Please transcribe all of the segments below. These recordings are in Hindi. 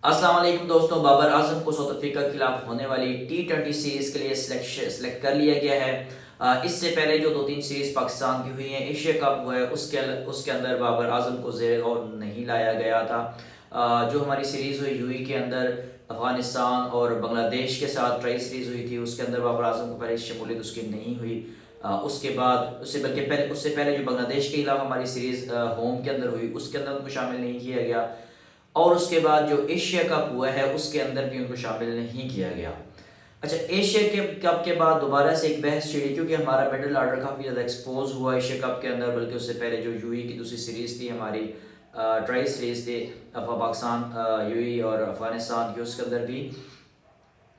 अस्सलाम वालेकुम दोस्तों, बाबर आजम को साउथ अफ्रीका के खिलाफ होने वाली T20 सीरीज के लिए सिलेक्ट कर लिया गया है। इससे पहले जो दो तीन सीरीज पाकिस्तान की हुई हैं, एशिया कप हुआ है, उसके अंदर बाबर आजम को ज़ेर गौर नहीं लाया गया था। जो हमारी सीरीज़ हुई यूएई के अंदर अफगानिस्तान और बांग्लादेश के साथ ट्राई सीरीज़ हुई थी, उसके अंदर बाबर आजम को पहले शमूलियत उसकी नहीं हुई। उसके बाद उससे पहले जो बांग्लादेश के खिलाफ हमारी सीरीज़ होम के अंदर हुई, उसके अंदर उनको शामिल नहीं किया गया। और उसके बाद जो एशिया कप हुआ है उसके अंदर भी उनको शामिल नहीं किया गया। अच्छा, एशिया के कप के बाद दोबारा से एक बहस छिड़ी क्योंकि हमारा मिडिल ऑर्डर काफ़ी ज़्यादा एक्सपोज हुआ एशिया कप के अंदर, बल्कि उससे पहले जो यूएई की दूसरी सीरीज़ थी हमारी, ट्राई सीरीज़ थी पाकिस्तान यूएई और अफगानिस्तान की, उसके अंदर भी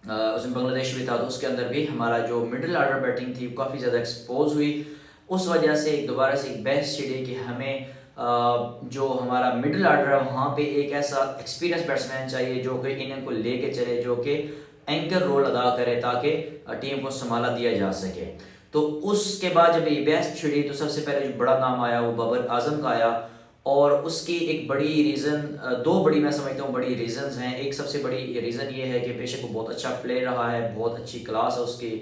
उसमें बांग्लादेश भी था, तो उसके अंदर भी हमारा जो मिडिल ऑर्डर बैटिंग थी काफ़ी ज़्यादा एक्सपोज हुई। उस वजह से दोबारा से एक बहस छिड़ी कि हमें जो हमारा मिडिल ऑर्डर है वहाँ पे एक ऐसा एक्सपीरियंस बैट्समैन चाहिए जो कि इनिंग को लेके चले, जो कि एंकर रोल अदा करे ताकि टीम को संभाला दिया जा सके। तो उसके बाद जब ये बहस छिड़ी तो सबसे पहले जो बड़ा नाम आया वो बाबर आजम का आया। और उसकी एक बड़ी रीज़न, दो बड़ी मैं समझता हूँ बड़ी रीज़न्स हैं। एक सबसे बड़ी रीज़न ये है कि बेशक वो बहुत अच्छा प्लेयर रहा है, बहुत अच्छी क्लास है उसकी,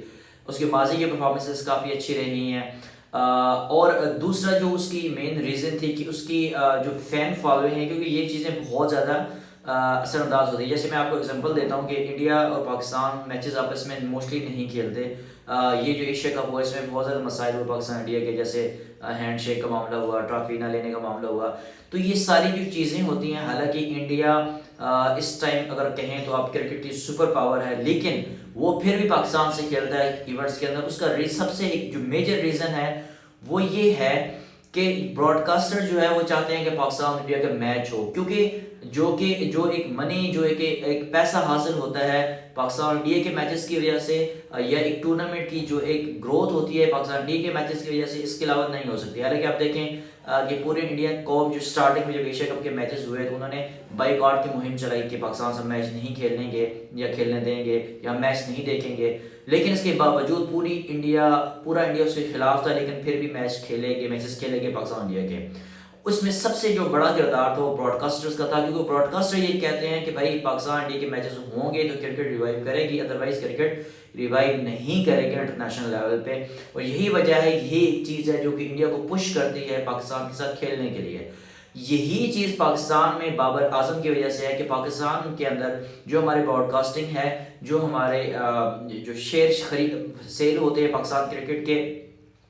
उसकी माजी की परफॉर्मेंसेस काफ़ी अच्छी रही हैं। और दूसरा जो उसकी मेन रीज़न थी कि उसकी जो फ़ैन फॉलोइंग है, क्योंकि ये चीज़ें बहुत ज़्यादा असरअंदाज होती है। जैसे मैं आपको एग्जांपल देता हूँ कि इंडिया और पाकिस्तान मैचेस आपस में मोस्टली नहीं खेलते। ये जो एशिया कप हुआ इसमें बहुत ज़्यादा मसाइल हुए पाकिस्तान इंडिया के, जैसे हैंडशेक का मामला हुआ, ट्रॉफी ना लेने का मामला हुआ। तो ये सारी जो चीज़ें होती हैं, हालांकि इंडिया इस टाइम अगर कहें तो आप क्रिकेट की सुपर पावर है, लेकिन वो फिर भी पाकिस्तान से खेलता है इवेंट्स के अंदर। उसका सबसे एक जो मेजर रीज़न है वो ये है कि ब्रॉडकास्टर जो है वो चाहते हैं कि पाकिस्तान इंडिया का मैच हो, क्योंकि जो एक मनी, जो एक पैसा हासिल होता है पाकिस्तान इंडिया के मैचेस की वजह से, या एक टूर्नामेंट की जो एक ग्रोथ होती है पाकिस्तान इंडिया के मैचेस की वजह से, इसके अलावा नहीं हो सकती। हालांकि आप देखें कि पूरे इंडियन कौम जो स्टार्टिंग में जब एशिया कप के मैचेस हुए तो उन्होंने बाइकआउट की मुहिम चलाई कि पाकिस्तान से मैच नहीं खेलेंगे या खेलने देंगे या मैच नहीं देखेंगे। लेकिन इसके बावजूद पूरा इंडिया उसके खिलाफ था, लेकिन फिर भी मैचेस खेलेंगे पाकिस्तान इंडिया के। उसमें सबसे जो बड़ा किरदार था वो ब्रॉडकास्टर्स का था, क्योंकि ब्रॉडकास्टर ये कहते हैं कि भाई पाकिस्तान इंडिया के मैचेस होंगे तो क्रिकेट रिवाइव करेगी, अदरवाइज क्रिकेट रिवाइव नहीं करेगी इंटरनेशनल लेवल पे। और यही वजह है, यही एक चीज़ है जो कि इंडिया को पुश करती है पाकिस्तान के साथ खेलने के लिए। यही चीज़ पाकिस्तान में बाबर आजम की वजह से है कि पाकिस्तान के अंदर जो हमारे ब्रॉडकास्टिंग है, जो हमारे जो शेयर खरीद सेल होते हैं पाकिस्तान क्रिकेट के,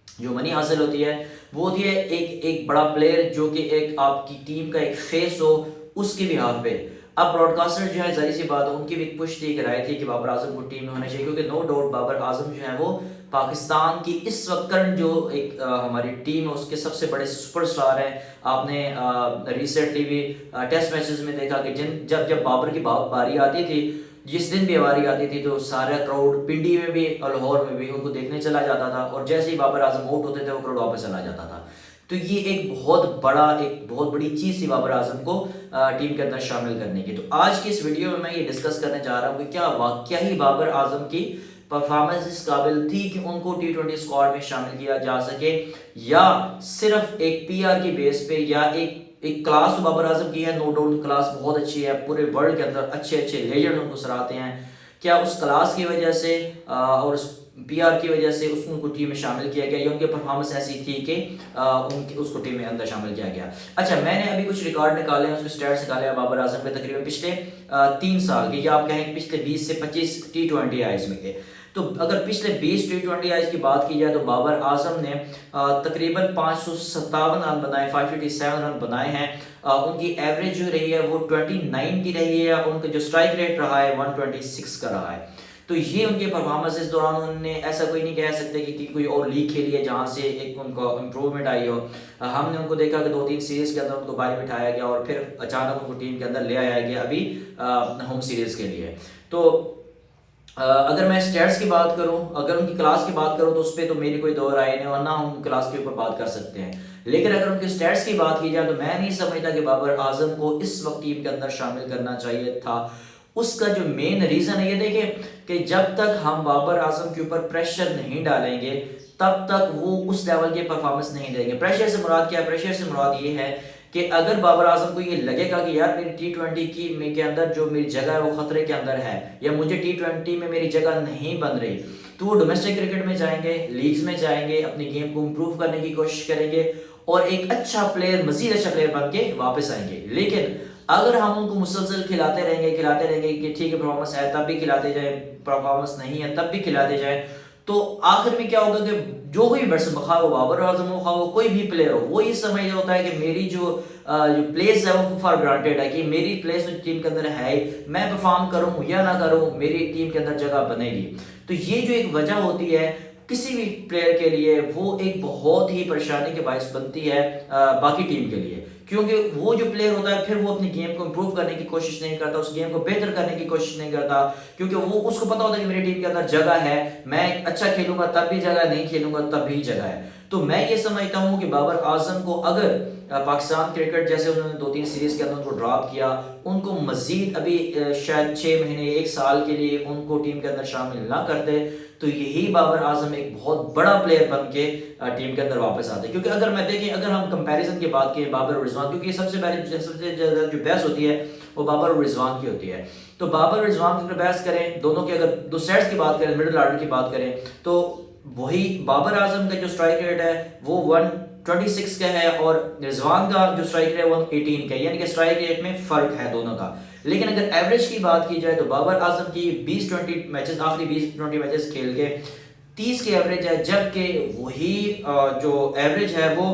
जो मनी हासिल होती है वो होती है एक बड़ा प्लेयर जो कि एक आपकी टीम का एक फेस हो, उसके भी हाथ पे। अब ब्रॉडकास्टर जो है, जाहिर सी बात है, उनकी भी एक पुश थी, राय थी कि बाबर आजम को टीम में होना चाहिए, क्योंकि नो डाउट बाबर आजम जो है वो पाकिस्तान की इस वक्त करंट जो एक हमारी टीम है उसके सबसे बड़े सुपरस्टार हैं। आपने रिसेंटली भी टेस्ट मैचेस में देखा कि जब जब बाबर की बारी आती थी, जिस दिन भी बारी आती थी तो सारा क्राउड पिंडी में भी और लाहौर में भी उनको देखने चला जाता था, और जैसे ही बाबर आजम आउट होते थे वो क्राउड वापस चला जाता था। तो ये एक बहुत बड़ी चीज़ थी बाबर आजम को टीम के अंदर शामिल करने की। तो आज की इस वीडियो में मैं ये डिस्कस करने जा रहा हूँ कि क्या वाकया ही बाबर आजम की परफॉर्मेंस इस काबिल थी कि उनको T20 स्क्वाड में शामिल किया जा सके, या सिर्फ एक पीआर की बेस पे, या एक क्लास तो बाबर आजम की है, नो डाउट क्लास बहुत अच्छी है, पूरे वर्ल्ड के अंदर अच्छे अच्छे लेजेंड उनको सराहते हैं। क्या उस क्लास की वजह से और उस पीआर की वजह से उनको टीम में शामिल किया गया, या उनकी परफॉर्मेंस ऐसी थी कि उसको टीम में अंदर शामिल किया गया? अच्छा, मैंने अभी कुछ रिकॉर्ड निकाले हैं, उसमें स्टैट्स निकाले हैं बाबर आजम के, तकरीबन पिछले 3 साल के, या आप कहें पिछले 20 से 25 T20 आईज में के। तो अगर पिछले 20 T20 आईज की बात की जाए तो बाबर आजम ने तकरीबन 557 रन बनाए, 557 रन बनाए हैं। उनकी एवरेज जो रही है वो 29 की रही है, उनका जो स्ट्राइक रेट रहा है 126 का रहा है। तो ये उनके परफॉर्मेंस इस दौरान उन्होंने ऐसा कोई नहीं कह सकते कि कोई और लीग खेली है जहाँ से एक उनको इम्प्रूवमेंट आई हो। हमने उनको देखा कि 2-3 सीरीज के अंदर उनको बाहर बिठाया गया और फिर अचानक उनको टीम के अंदर ले आया गया अभी होम सीरीज के लिए। तो अगर मैं स्टैट्स की बात करूं, अगर उनकी क्लास की बात करूं तो उस पर तो मेरी कोई दो राय नहीं, वरना हम क्लास के ऊपर बात कर सकते हैं। लेकिन अगर उनके स्टैट्स की बात की जाए तो मैं नहीं समझता कि बाबर आजम को इस वक्त टीम के अंदर शामिल करना चाहिए था। उसका जो मेन रीजन है, ये देखें कि जब तक हम बाबर आजम के ऊपर प्रेशर नहीं डालेंगे तब तक वो उस लेवल के परफॉर्मेंस नहीं देंगे। प्रेशर से मुराद क्या है? प्रेशर से मुराद ये है कि अगर बाबर आजम को ये लगेगा कि यार मेरी T20 की के अंदर जो मेरी जगह है वो खतरे के अंदर है, या मुझे T20 में मेरी जगह नहीं बन रही, तो वो डोमेस्टिक क्रिकेट में जाएंगे, लीग्स में जाएंगे, अपनी गेम को इम्प्रूव करने की कोशिश करेंगे और एक अच्छा प्लेयर, मजीद अच्छा प्लेयर बन के वापस आएंगे। लेकिन अगर हम उनको मुसलसल खिलाते रहेंगे कि ठीक है परफॉर्मेंस है तब भी खिलाते जाए, परफॉर्मेंस नहीं है तब भी खिलाते जाए, तो आखिर में क्या होगा कि जो कोई बैट्समैन, खा वो बाबर आजम हो, खा वो कोई भी प्लेयर हो, वो ये समझ होता है कि मेरी जो प्लेस है वो फॉर ग्रांटेड है, कि मेरी प्लेस तो टीम के अंदर है, मैं परफॉर्म करूं या ना करूं मेरी टीम के अंदर जगह बनेगी। तो ये जो एक वजह होती है किसी भी प्लेयर के लिए, वो एक बहुत ही परेशानी के बायस बनती है बाकी टीम के लिए, क्योंकि वो जो प्लेयर होता है फिर वो अपनी गेम को इम्प्रूव करने की कोशिश नहीं करता, उस गेम को बेहतर करने की कोशिश नहीं करता, क्योंकि वो उसको पता होता है कि मेरी टीम के अंदर जगह है, मैं अच्छा खेलूंगा तब भी जगह, नहीं खेलूंगा तब भी जगह है। तो मैं ये समझता हूँ कि बाबर आजम को अगर पाकिस्तान क्रिकेट जैसे उन्होंने 2-3 सीरीज के अंदर उनको ड्रॉप किया, उनको मजीद अभी शायद 6 महीने 1 साल के लिए उनको टीम के अंदर शामिल ना करते, तो यही बाबर आजम एक बहुत बड़ा प्लेयर बन के टीम के अंदर वापस आते। क्योंकि अगर मैं देखें, अगर हम कंपैरिजन की बात करें बाबर और रिजवान, क्योंकि सबसे ज़्यादा जो बहस होती है वो बाबर और रिजवान की होती है, तो बाबर और रिजवान की अगर बहस करें, दोनों की अगर दो साइड्स की बात करें, मिडिल ऑर्डर की बात करें, तो वही बाबर आजम का जो स्ट्राइक रेट है वो 126 का है और रिजवान का जो स्ट्राइक रेट है 118 का है, यानी कि स्ट्राइक रेट में फर्क है दोनों का। लेकिन अगर एवरेज की बात की जाए तो बाबर आजम की 20-20 मैचेस, आखिरी 20-20 मैचेस खेल के 30 के एवरेज है, जबकि वही जो एवरेज है वो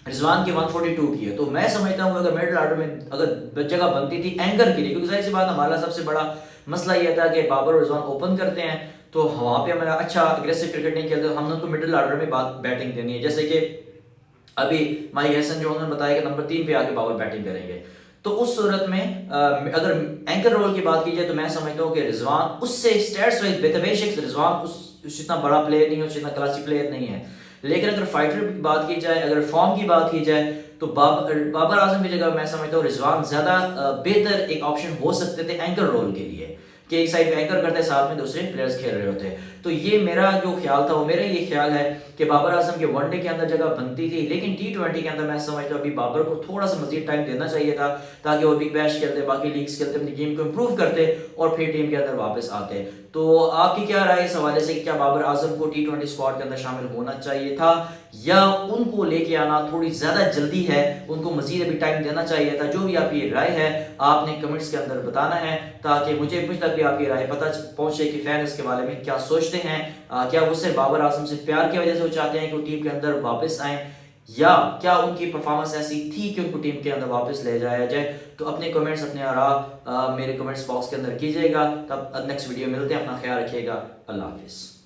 रिजवान की 142 की है। तो मैं समझता हूँ अगर मिडिल ऑर्डर में अगर जगह बनती थी एंकर के लिए, क्योंकि जाहिर सी बात हमारा सबसे बड़ा मसला यह था कि बाबर और रिजवान ओपन करते हैं तो वहाँ पे हमारा अच्छा अग्रेसिव क्रिकेट नहीं खेलते, हमने उनको मिडिल ऑर्डर में बैटिंग देनी है। जैसे कि अभी माही हसन जो उन्होंने बताया कि नंबर 3 पे आके बाबर बैटिंग करेंगे, तो उस सूरत में अगर एंकर रोल की बात की जाए तो मैं समझता हूँ कि रिजवान उससे स्टैट्स वाइज बेशक रिजवान उस इतना बड़ा प्लेयर नहीं है, उस इतना क्लासी प्लेयर नहीं है, लेकिन अगर फाइटर की बात की जाए, अगर फॉर्म की बात की जाए, तो बाबर आजम की जगह मैं समझता हूँ रिजवान ज्यादा बेहतर एक ऑप्शन हो सकते थे एंकर रोल के लिए, कि एक साइड पे एंकर करते साथ में दूसरे प्लेयर्स खेल रहे होते। तो ये मेरा जो ख्याल था वो मेरा ये ख्याल है कि बाबर आजम के वनडे के अंदर जगह बनती थी, लेकिन T20 के अंदर मैं समझता हूँ अभी बाबर को थोड़ा सा मजीद टाइम देना चाहिए था, ताकि वो बिग बैश खेलते, बाकी लीग्स खेलते, अपनी गेम को इम्प्रूव करते और फिर टीम के अंदर वापस आते। तो आपकी क्या राय इस हवाले से, क्या बाबर आजम को T20 स्क्वाड के अंदर शामिल होना चाहिए था, या उनको लेके आना थोड़ी ज्यादा जल्दी है, उनको मजीद अभी टाइम देना चाहिए था? जो भी आपकी राय है आपने कमेंट्स के अंदर बताना है, ताकि मुझ तक भी आपकी राय पता पहुंचे कि फैन इसके बारे में क्या सोचते हैं। क्या वो सिर्फ बाबर आजम से प्यार की वजह से वो चाहते हैं कि वो टीम के अंदर वापस आए, या क्या उनकी परफॉर्मेंस ऐसी थी कि उनको टीम के अंदर वापस ले जाया जाए? तो अपने कमेंट्स, अपने आरा मेरे कमेंट्स बॉक्स के अंदर कीजिएगा। तब नेक्स्ट वीडियो मिलते हैं, अपना ख्याल रखिएगा, अल्लाह हाफिज़।